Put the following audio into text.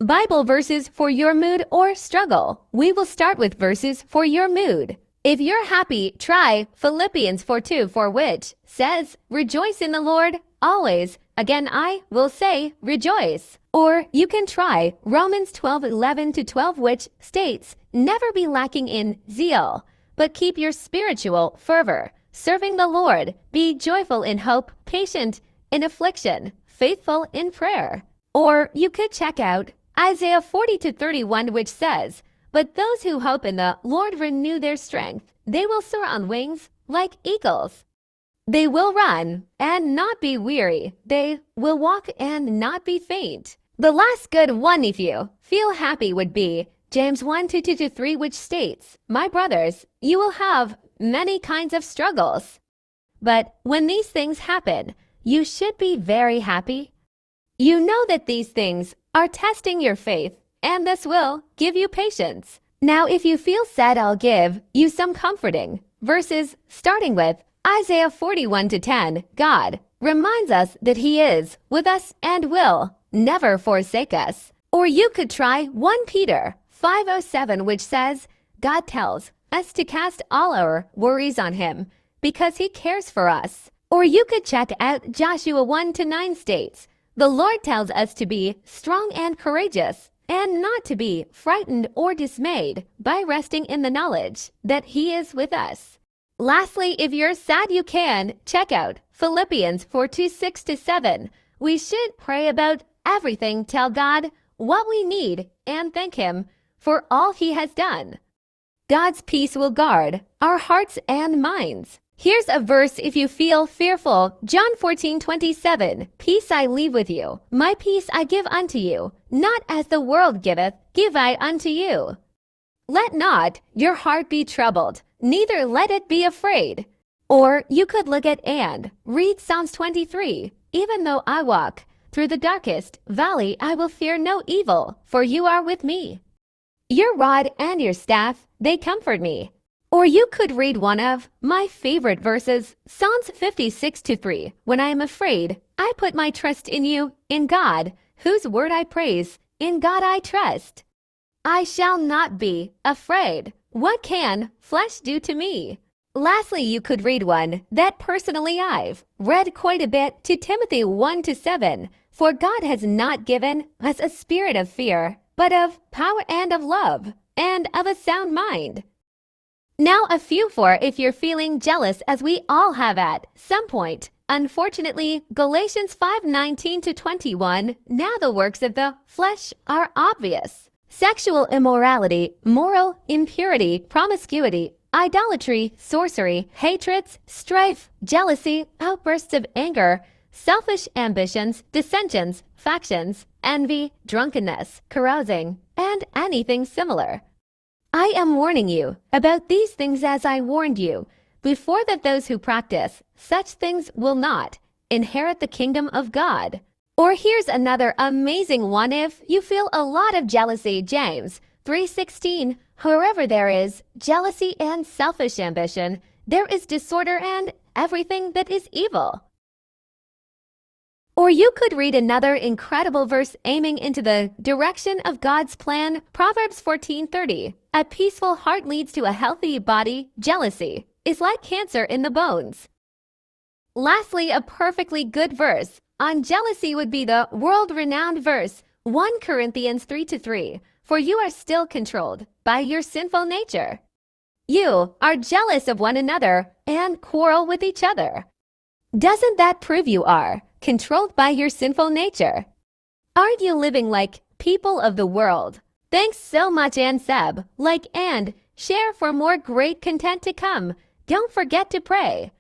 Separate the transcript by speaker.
Speaker 1: Bible verses for your mood or struggle. We will start with verses for your mood. If you're happy, try Philippians 4:2, for which says, "Rejoice in the Lord always. Again, I will say, rejoice." Or you can try Romans 12:11-12, which states, "Never be lacking in zeal, but keep your spiritual fervor, serving the Lord. Be joyful in hope, patient in affliction, faithful in prayer." Or you could check out Isaiah 40:31, which says, "But those who hope in the Lord renew their strength. They will soar on wings like eagles. They will run and not be weary. They will walk and not be faint." The last good one, if you feel happy, would be James 1:2-3, which states, "My brothers, you will have many kinds of struggles. But when these things happen, you should be very happy. You know that these things are testing your faith, and this will give you patience." Now, if you feel sad, I'll give you some comforting verses, starting with Isaiah 41:10. God reminds us that He is with us and will never forsake us. Or you could try 1 Peter 5:07, which says, "God tells us to cast all our worries on Him because He cares for us." Or you could check out Joshua 1:9 states, "The Lord tells us to be strong and courageous, and not to be frightened or dismayed, by resting in the knowledge that He is with us." Lastly, if you're sad, you can check out Philippians 4:6-7. We should pray about everything, tell God what we need, and thank Him for all He has done. God's peace will guard our hearts and minds. Here's a verse if you feel fearful. John 14:27. "Peace I leave with you, my peace I give unto you. Not as the world giveth, give I unto you. Let not your heart be troubled, neither let it be afraid." Or you could look at and read Psalms 23. "Even though I walk through the darkest valley, I will fear no evil, for you are with me. Your rod and your staff, they comfort me." Or you could read one of my favorite verses, Psalms 56:3. "When I am afraid, I put my trust in you, in God, whose word I praise. In God I trust. I shall not be afraid. What can flesh do to me?" Lastly, you could read one that personally I've read quite a bit, to Timothy 1:7. "For God has not given us a spirit of fear, but of power and of love and of a sound mind." Now, a few for if you're feeling jealous, as we all have at some point. Unfortunately, Galatians 5:19-21. "Now the works of the flesh are obvious: sexual immorality, moral impurity, promiscuity, idolatry, sorcery, hatreds, strife, jealousy, outbursts of anger, selfish ambitions, dissensions, factions, envy, drunkenness, carousing, and anything similar. I am warning you about these things, as I warned you before, that those who practice such things will not inherit the kingdom of God." Or here's another amazing one if you feel a lot of jealousy, James 3:16. "Wherever there is jealousy and selfish ambition, there is disorder and everything that is evil." Or you could read another incredible verse aiming into the direction of God's plan, Proverbs 14:30. "A peaceful heart leads to a healthy body. Jealousy is like cancer in the bones." Lastly, a perfectly good verse on jealousy would be the world-renowned verse, 1 Corinthians 3:3. "For you are still controlled by your sinful nature. You are jealous of one another and quarrel with each other." Doesn't that prove you are controlled by your sinful nature? Aren't you living like people of the world? Thanks so much, and Seb. Like and share for more great content to come. Don't forget to pray.